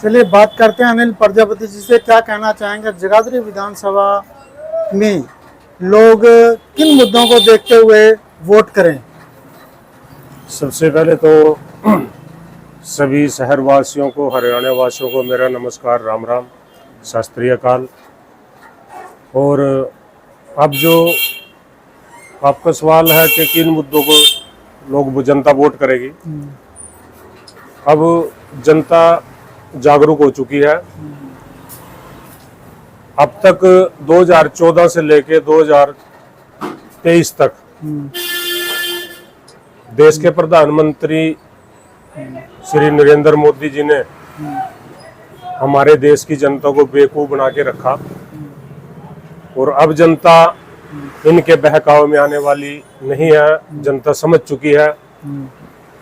चलिए बात करते हैं अनिल प्रजापति जी से। क्या कहना चाहेंगे, जगाधरी विधानसभा में लोग किन मुद्दों को देखते हुए वोट करें? सबसे पहले तो सभी शहरवासियों को, हरियाणा वासियों को मेरा नमस्कार, राम राम, शास्त्रीय काल। और अब जो आपका सवाल है कि किन मुद्दों को जनता वोट करेगी, अब जनता जागरूक हो चुकी है। अब तक 2014 से लेके 2023 तक देश के प्रधानमंत्री श्री नरेंद्र मोदी जी ने हमारे देश की जनता को बेवकूफ बना के रखा, और अब जनता इनके बहकावे में आने वाली नहीं है। जनता समझ चुकी है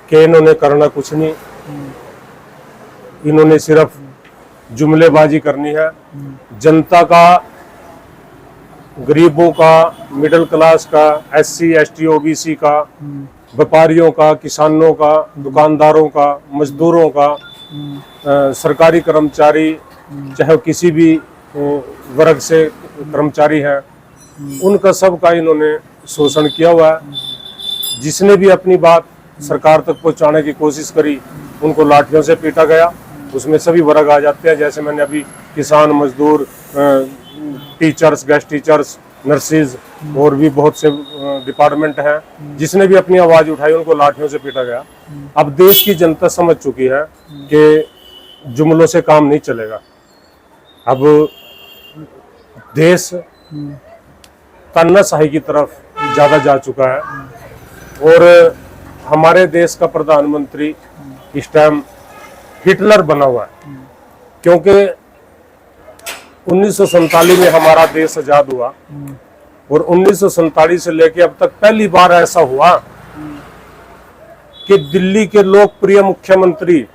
कि इन्होंने करना कुछ नहीं, इन्होंने सिर्फ जुमलेबाजी करनी है। जनता का, गरीबों का, मिडिल क्लास का, SC ST OBC का, व्यापारियों का, किसानों का, दुकानदारों का, मजदूरों का, सरकारी कर्मचारी, चाहे किसी भी वर्ग से कर्मचारी हैं, उनका सबका इन्होंने शोषण किया हुआ है। जिसने भी अपनी बात सरकार तक पहुंचाने की कोशिश करी, उनको लाठियों से पीटा गया। उसमें सभी वर्ग आ जाते हैं, जैसे मैंने अभी किसान, मजदूर, टीचर्स, गेस्ट टीचर्स, नर्सिस और भी बहुत से डिपार्टमेंट हैं, जिसने भी अपनी आवाज उठाई उनको लाठियों से पीटा गया। अब देश की जनता समझ चुकी है कि जुमलों से काम नहीं चलेगा। अब देश तानाशाही की तरफ ज्यादा जा चुका है, और हमारे देश का प्रधानमंत्री इस टाइम हिटलर बना हुआ है। क्योंकि 1947 में हमारा देश आजाद हुआ, और 1947 से लेकर अब तक पहली बार ऐसा हुआ कि दिल्ली के लोकप्रिय मुख्यमंत्री,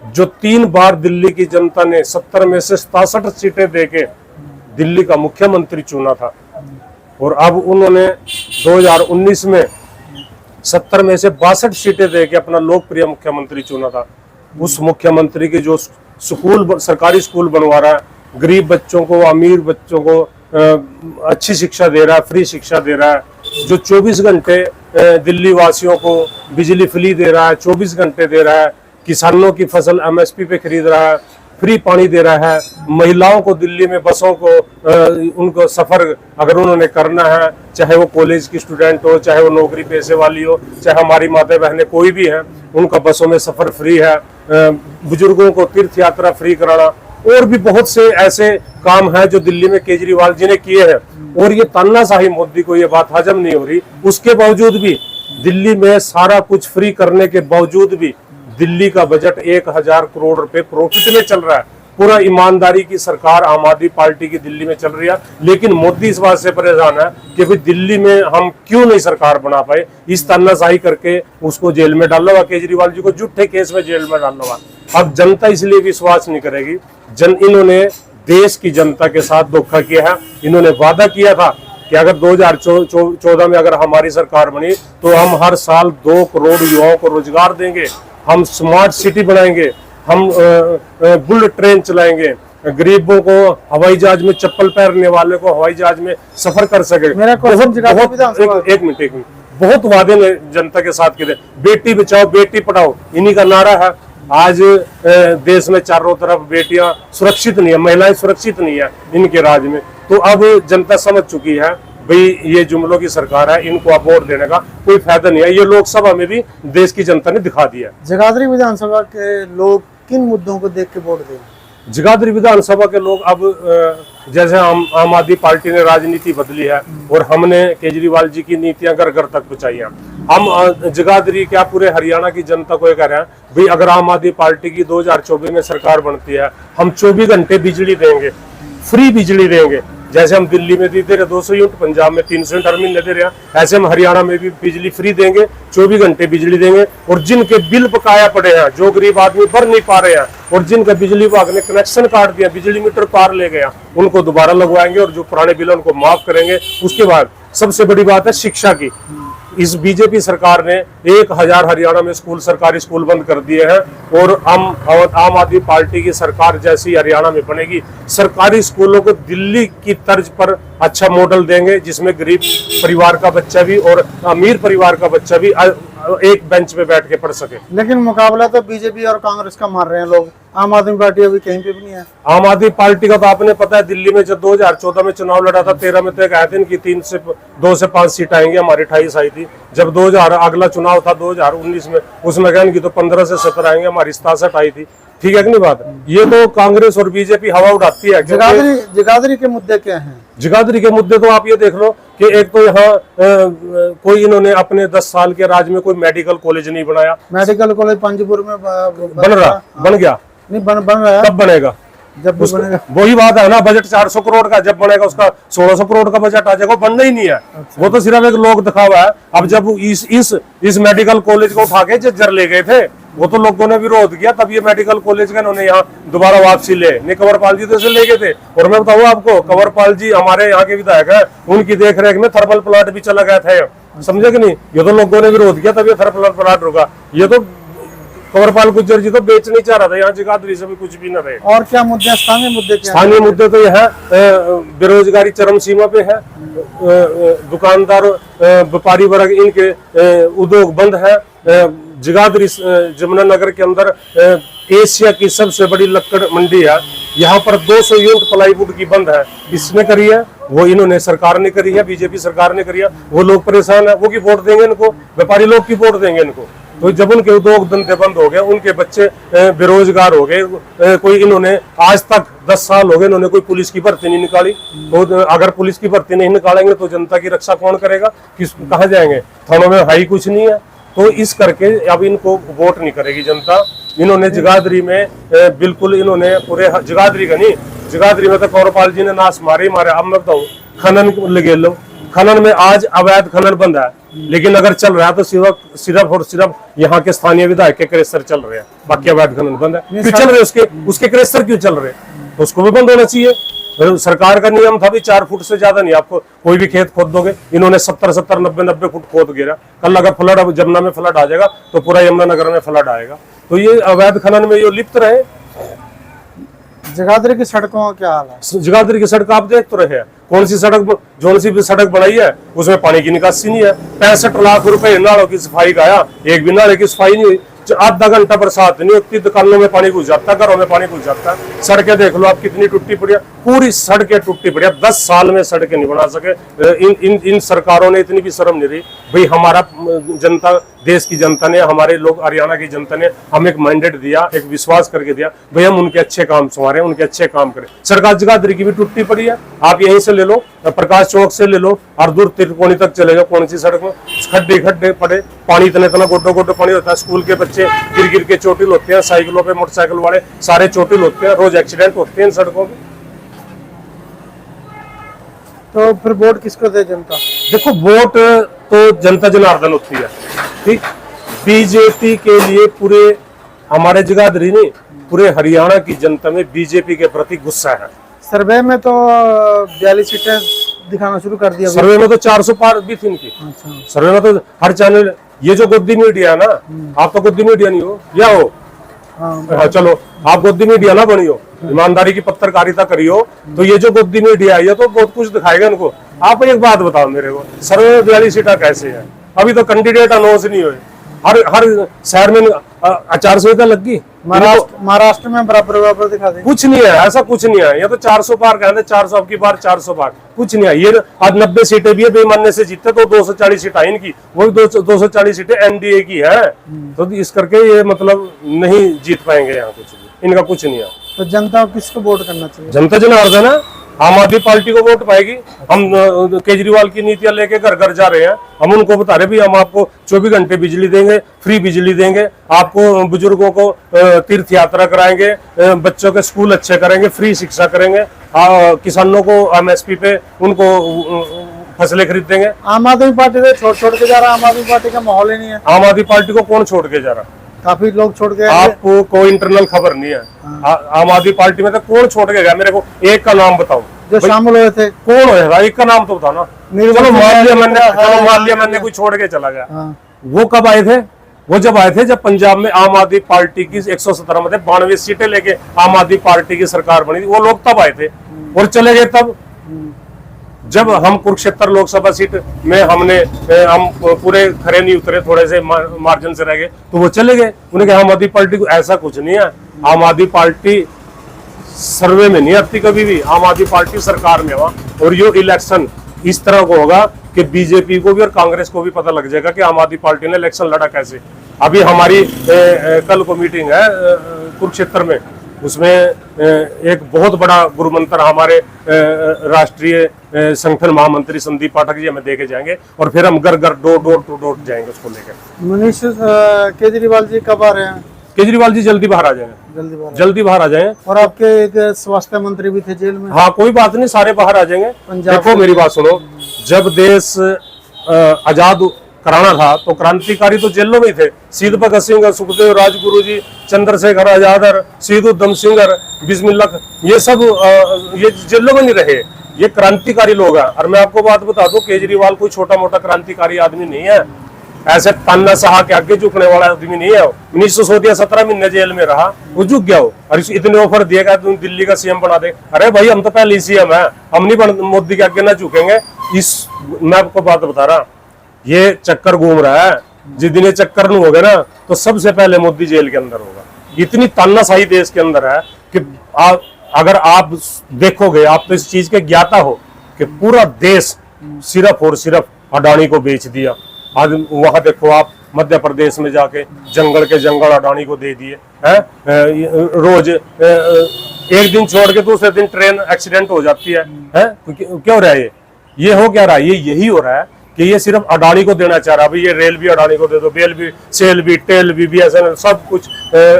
जो 3 बार दिल्ली की जनता ने 70 में से 67 सीटें देके दिल्ली का मुख्यमंत्री चुना था, और अब उन्होंने 2019 में 70 में से 62 सीटें देके अपना लोकप्रिय मुख्यमंत्री चुना था। उस मुख्यमंत्री के जो स्कूल, सरकारी स्कूल बनवा रहा है, गरीब बच्चों को, अमीर बच्चों को अच्छी शिक्षा दे रहा है, फ्री शिक्षा दे रहा है, जो 24 घंटे दिल्ली वासियों को बिजली फ्री दे रहा है, 24 घंटे दे रहा है, किसानों की फसल MSP पे खरीद रहा है, फ्री पानी दे रहा है, महिलाओं को दिल्ली में बसों को उनको सफर अगर उन्होंने करना है, चाहे वो कॉलेज की स्टूडेंट हो, चाहे वो नौकरी पेशे वाली हो, चाहे हमारी माता बहनें कोई भी हैं, उनका बसों में सफर फ्री है। बुजुर्गों को तीर्थ यात्रा फ्री कराना, और भी बहुत से ऐसे काम है जो दिल्ली में केजरीवाल जी ने किए हैं। और ये तानाशाही मोदी को ये बात हजम नहीं हो रही, उसके बावजूद भी दिल्ली में सारा कुछ फ्री करने के बावजूद भी दिल्ली का बजट 1000 करोड़ रुपए प्रॉफिट में चल रहा है। पूरा ईमानदारी की सरकार आम आदमी पार्टी की दिल्ली में चल रही है, लेकिन मोदी इस बात से परेशान है कि भाई दिल्ली में हम क्यों नहीं सरकार बना पाए। इस तानाशाही करके उसको जेल में डाला हुआ, केजरीवाल जी को झूठे केस में जेल में डाला हुआ। अब जनता इसलिए विश्वास नहीं करेगी। इन्होंने देश की जनता के साथ धोखा किया है। इन्होंने वादा किया था कि अगर 2014 में अगर हमारी सरकार बनी तो हम हर साल 2 करोड़ युवाओं को रोजगार देंगे, हम स्मार्ट सिटी बनाएंगे, हम बुलेट ट्रेन चलाएंगे, गरीबों को हवाई जहाज में, चप्पल पहनने वाले को हवाई जहाज में सफर कर सके। एक मिनट, बहुत वादे ने जनता के साथ किए। बेटी बचाओ बेटी पढ़ाओ इन्हीं का नारा है। आज देश में चारों तरफ बेटियां सुरक्षित नहीं है, महिलाएं सुरक्षित नहीं है इनके राज में। तो अब जनता समझ चुकी है भाई ये जुमलों की सरकार है, इनको अब वोट देने का कोई फायदा नहीं है। ये लोकसभा में भी देश की जनता ने दिखा दिया। जगाधरी विधानसभा के लोग किन मुद्दों को देख के वोट देंगे? जगाधरी विधानसभा के लोग अब जैसे आम आदमी पार्टी ने राजनीति बदली है और हमने केजरीवाल जी की नीतियां घर घर तक पहुंचाई हैं। हम जगाधरी क्या पूरे हरियाणा की जनता को ये कह रहे हैं भाई अगर आम आदमी पार्टी की 2024 में सरकार बनती है, हम 24 घंटे बिजली देंगे, फ्री बिजली देंगे। जैसे हम दिल्ली में दे रहे 200 यूनिट, पंजाब में 300 यूनिट हर महीने दे रहे हैं, ऐसे हम हरियाणा में भी बिजली फ्री देंगे, 24 घंटे बिजली देंगे। और जिनके बिल बकाया पड़े हैं, जो गरीब आदमी भर नहीं पा रहे हैं और जिनका बिजली विभाग ने कनेक्शन काट दिया, बिजली मीटर पार ले गया, उनको दोबारा लगवाएंगे और जो पुराने बिल उनको माफ करेंगे। उसके बाद सबसे बड़ी बात है शिक्षा की। इस बीजेपी सरकार ने 1000 हरियाणा में स्कूल, सरकारी स्कूल बंद कर दिए हैं। और आम आदमी पार्टी की सरकार जैसी हरियाणा में बनेगी, सरकारी स्कूलों को दिल्ली की तर्ज पर अच्छा मॉडल देंगे, जिसमें गरीब परिवार का बच्चा भी और अमीर परिवार का बच्चा भी एक बेंच पे बैठ के पढ़ सके। लेकिन मुकाबला तो बीजेपी और कांग्रेस का मार रहे हैं लोग, आम आदमी पार्टी अभी कहीं पे भी नहीं है। आम आदमी पार्टी का तो आपने पता है, दिल्ली में जब 2014 में चुनाव लड़ा था, 13 में तय आए थे कि 2 से 5 सीट आएंगी, हमारी 28 आई थी। जब 2000 अगला चुनाव था 2019 में, उसमें कहने की तो 15 से 17 आएंगे, हमारी 67 आई थी। ठीक है कि नहीं बात? ये तो कांग्रेस और बीजेपी हवा उड़ाती है। जगाधरी के मुद्दे क्या हैं? जगाधरी के मुद्दे तो आप ये देख लो कि एक तो यहाँ कोई इन्होंने अपने 10 साल के राज में कोई मेडिकल कॉलेज नहीं बनाया। मेडिकल कॉलेज पंजपुर में बन गया नहीं, बन रहा है। कब बनेगा? जब भी बनेगा। वही बात है ना, बजट 400 करोड़ का, जब बनेगा उसका 1600 करोड़ का बजट आ जाएगा। वो बनना ही नहीं है। अच्छा। वो तो सिर्फ एक लोग दिखावा है। अब जब इस मेडिकल कॉलेज को उठा के जर ले गए थे, वो तो लोगों ने विरोध किया, तब ये मेडिकल कॉलेज का इन्होंने यहाँ दोबारा वापसी ले। नहीं, कंवरपाल जी तो इसे ले गए थे। और मैं बताऊँ आपको, कंवरपाल जी हमारे यहाँ के विधायक है, उनकी देखरेख में थर्मल प्लांट भी चला गया था। समझे कि नहीं? ये तो लोगों ने विरोध किया, तब ये थर्मल प्लांट रुका। ये तो कंवरपाल गुज्जर जी तो बेच नहीं चाह रहा था, यहाँ जगाधरी से भी कुछ भी न रहे। और क्या मुद्दे, स्थानीय मुद्दे क्या? स्थानीय मुद्दे तो यह है, बेरोजगारी चरम सीमा पे है, दुकानदार, व्यापारी वर्ग, इनके उद्योग बंद है। जगाधरी जमुनानगर के अंदर एशिया की सबसे बड़ी लक्कड़ मंडी है। यहाँ पर 200 यूनिट प्लाईवुड की बंद है। किसने करी है? वो इन्होंने, सरकार ने करी है, बीजेपी सरकार ने करी है। वो लोग परेशान है, वो की वोट देंगे इनको? व्यापारी लोग की वोट देंगे इनको? तो जब उनके उद्योग धंधे बंद हो गए, उनके बच्चे बेरोजगार हो गए, कोई इन्होंने आज तक 10 साल हो गए इन्होंने कोई पुलिस की भर्ती नहीं निकाली। तो अगर पुलिस की भर्ती नहीं निकालेंगे तो जनता की रक्षा कौन करेगा? कहाँ जाएंगे? थानों में हाई कुछ नहीं है। तो इस करके अब इनको वोट नहीं करेगी जनता। इन्होंने जगाधरी में बिल्कुल, इन्होंने पूरे जगाधरी का नहीं, जगाधरी में तो कंवरपाल जी ने नाश मारे। अब मैं बताऊँ, खनन लगे लो, खनन में आज अवैध खनन बंद है, लेकिन अगर चल रहा है तो सिर्फ और सिर्फ यहाँ के स्थानीय विधायक के क्रेशर चल रहे हैं, बाकी अवैध खनन बंद है। क्यों चल रहे? उसके क्रेशर क्यों चल रहे? तो उसको भी बंद होना चाहिए। सरकार का नियम था भी 4 फुट से ज्यादा नहीं आपको कोई भी खेत खोद दोगे। इन्होंने 70 90 फुट खोद गिरा। कल अगर फ्लड, अब जमुना में फ्लड आ जाएगा तो पूरा यमुनानगर में फ्लड आएगा। तो ये अवैध खनन में ये लिप्त रहे। जगाधरी की सड़कों का क्या हाल है? जगाधरी की सड़क आप देख तो रहे हैं, कौन सी भी सड़क बनाई है उसमें पानी की निकासी नहीं है। 65 लाख रुपए नालों की सफाई का आया, एक भी नाले की सफाई नहीं हुई। आधा घंटा बरसात नहीं होती, दुकानों में पानी घुस जाता है, घरों में पानी घुस जाता है। सड़कें देख लो आप कितनी टूटी पड़ी है, पूरी सड़कें टूटी पड़ी है। 10 साल में सड़कें नहीं बना सके। इन सरकारों ने इतनी भी शर्म नहीं रही भाई। हमारा जनता, देश की जनता ने, हमारे लोग, हरियाणा की जनता ने हमें एक मैंडेट दिया, एक विश्वास करके दिया भाई हम उनके अच्छे काम संवारें, उनके अच्छे काम करें। सड़क जगाधरी की भी टूटी पड़ी है। आप यहीं से ले लो, प्रकाश चौक से ले लो और दूर त्रिकोणी तक चले जाओ, कौन सी सड़क में खड्डे पड़े, पानी इतना गोड्डो पानी होता है। स्कूल के बच्चे गिर के चोटिल होते हैं, साइकिलों पे, मोटरसाइकिल वाले सारे चोटिल होते हैं, रोज एक्सीडेंट होते हैं इन सड़कों में। तो फिर वोट किसको दे जनता? देखो, वोट तो जनता जनार्दन होती है, ठीक। बीजेपी के लिए पूरे हमारे जगाधरी नहीं, पूरे हरियाणा की जनता में बीजेपी के प्रति गुस्सा है। सर्वे में तो 42 सीटें दिखाना शुरू कर दिया। सर्वे में तो 400 पार भी थी इनकी। अच्छा। सर्वे में तो हर चैनल, ये जो गोदी मीडिया है ना, आप तो गोदी मीडिया नहीं हो, या हो? हाँ, चलो आप गोदी मीडिया ना बनियो, ईमानदारी की पत्रकारिता करियो। तो ये जो गोदी मीडिया है ये तो बहुत कुछ दिखाएगा इनको। आप एक बात बताओ मेरे को, सर्वे में 42 सीटा कैसे है? अभी तो कैंडिडेट अनाउंस नहीं हुए। हर शहर में 400 लग गई। महाराष्ट्र में बराबर दिखा दे। कुछ नहीं है, ऐसा कुछ नहीं है। ये तो 400 पार कहते, 400 अब की बार 400 पार, कुछ नहीं है। ये आज 90 सीटें भी है, बेईमानने से जीतते तो 240 सीटें आई इनकी, वही 240 सीटें एनडीए की है। तो इस करके ये मतलब नहीं जीत पाएंगे यहाँ, कुछ भी इनका कुछ नहीं है। तो जनता को किसको वोट करना चाहिए? जनता जनार्दन है, आम आदमी पार्टी को वोट पाएगी। हम केजरीवाल की नीतियां लेके घर घर जा रहे हैं, हम उनको बता रहे भी हम आपको 24 घंटे बिजली देंगे, फ्री बिजली देंगे, आपको बुजुर्गों को तीर्थ यात्रा कराएंगे, बच्चों के स्कूल अच्छे करेंगे, फ्री शिक्षा करेंगे, किसानों को एमएसपी पे उनको फसलें खरीद देंगे। आम आदमी पार्टी से छोड़ के जा रहा है, आम आदमी पार्टी का माहौल ही नहीं है। आम आदमी पार्टी को कौन छोड़ के जा रहा? काफी लोग छोड़ गए। आपको कोई इंटरनल खबर नहीं है। आम आदमी पार्टी में तो कौन छोड़ के गया, मेरे को एक का नाम बताओ जो शामिल हुए थे। कौन होगा, एक का नाम तो बताओ ना। चलो मान लिया मैंने कोई छोड़ के चला गया। हाँ। वो कब आए थे? वो जब आए थे जब पंजाब में आम आदमी पार्टी की 117 में 92 सीटें लेके आम आदमी पार्टी की सरकार बनी थी, वो लोग तब आए थे और चले गए तब। जब हम कुरुक्षेत्र लोकसभा सीट में हम पूरे खरे नहीं उतरे, थोड़े से मार्जिन से रह गए, तो वो चले गए। उन्हें कहा आम आदमी पार्टी को ऐसा कुछ नहीं है, आम आदमी पार्टी सर्वे में नहीं आती कभी भी, आम आदमी पार्टी सरकार में हुआ। और ये इलेक्शन इस तरह को होगा कि बीजेपी को भी और कांग्रेस को भी पता लग जाएगा कि आम आदमी पार्टी ने इलेक्शन लड़ा कैसे। अभी हमारी कल को मीटिंग है कुरुक्षेत्र में, उसमें एक बहुत बड़ा गुरु मंत्र हमारे राष्ट्रीय संगठन महामंत्री संदीप पाठक जी हमें देके जाएंगे और फिर हम घर घर डोर टू डोर जाएंगे उसको लेकर। मनीष केजरीवाल जी कब आ रहे हैं? केजरीवाल जी जल्दी बाहर आ जाएंगे, जल्दी बाहर आ जाएंगे। और आपके एक स्वास्थ्य मंत्री भी थे जेल में। हाँ कोई बात नहीं, सारे बाहर आ जाएंगे। देखो मेरी बात सुनो, जब देश आजाद कराना था तो क्रांतिकारी तो जेलों में थे। शहीद भगत सिंह, सुखदेव, राजगुरु जी, चंद्रशेखर आजाद, शहीद उधम सिंह, बिस्मिल्लाह, ये सब ये जेलों में नहीं रहे, ये क्रांतिकारी लोग हैं। और मैं आपको बात बता दूं, केजरीवाल कोई छोटा मोटा क्रांतिकारी आदमी नहीं है, ऐसे ताना शाह के आगे झुकने वाला आदमी नहीं है। 1917 17 महीने जेल में रहा, वो झुक गया हो। और इतने ऑफर दिएगा तुम दिल्ली का सीएम बना दे। अरे भाई हम तो पहले सीएम है, हम नहीं मोदी के आगे ना झुकेंगे। मैं आपको बात बता रहा, ये चक्कर घूम रहा है, जिस दिन ये चक्कर नहीं होगा ना तो सबसे पहले मोदी जेल के अंदर होगा। इतनी तानाशाही देश के अंदर है कि अगर आप देखोगे, आप तो इस चीज के ज्ञाता हो कि पूरा देश सिर्फ और सिर्फ अडानी को बेच दिया। आज वहां देखो आप मध्य प्रदेश में जाके जंगल के जंगल अडानी को दे दिए हैं। रोज एक दिन छोड़ के दूसरे दिन ट्रेन एक्सीडेंट हो जाती है। क्या हो रहा है ये हो क्या रहा है? ये यही हो रहा है कि ये सिर्फ अडानी को देना चाह रहा है। भाई ये रेल भी अडानी को दे दो, बेल भी, सेल भी, टेल भी, BSNL सब कुछ,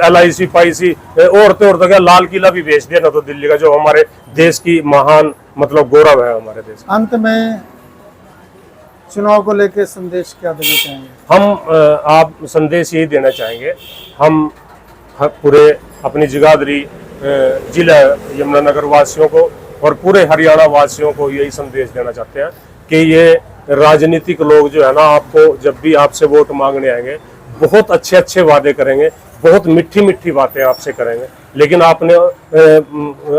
LIC, पाइसी, और तो क्या लाल किला भी बेच दिया ना तो दिल्ली का, जो हमारे देश की महान मतलब गौरव है हमारे देश। अंत में चुनाव को लेकर संदेश क्या देना चाहेंगे? हम आप संदेश यही देना चाहेंगे, हम पूरे अपनी जगाधरी जिला यमुनानगर वासियों को और पूरे हरियाणा वासियों को यही संदेश देना चाहते हैं कि ये राजनीतिक लोग जो है ना, आपको जब भी आपसे वोट मांगने आएंगे बहुत अच्छे अच्छे वादे करेंगे, बहुत मीठी मीठी बातें आपसे करेंगे। लेकिन आपने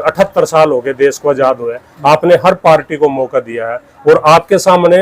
78 साल हो गए देश को आजाद हुए, आपने हर पार्टी को मौका दिया है और आपके सामने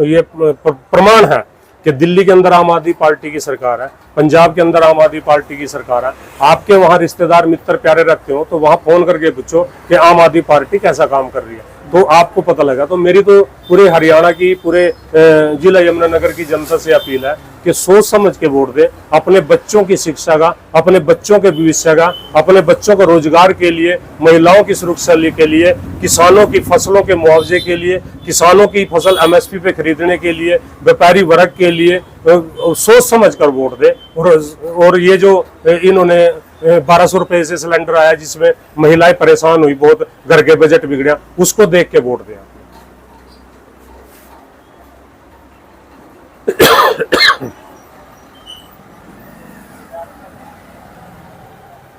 ये प्रमाण है कि दिल्ली के अंदर आम आदमी पार्टी की सरकार है, पंजाब के अंदर आम आदमी पार्टी की सरकार है। आपके वहाँ रिश्तेदार मित्र प्यारे रखते हो तो वहाँ फोन करके पूछो कि आम आदमी पार्टी कैसा काम कर रही है, तो आपको पता लगा। तो मेरी तो पूरे हरियाणा की, पूरे जिला यमुनानगर की जनता से अपील है कि सोच समझ के वोट दे, अपने बच्चों की शिक्षा का, अपने बच्चों के भविष्य का, अपने बच्चों को रोजगार के लिए, महिलाओं की सुरक्षा के लिए, किसानों की फसलों के मुआवजे के लिए, किसानों की फसल MSP पे खरीदने के लिए, व्यापारी वर्ग के लिए सोच समझ कर वोट दे। और ये जो इन्होंने 1200 रुपए से सिलेंडर आया जिसमें महिलाएं परेशान हुई बहुत, घर के बजट बिगड़ा, उसको देख के वोट दें।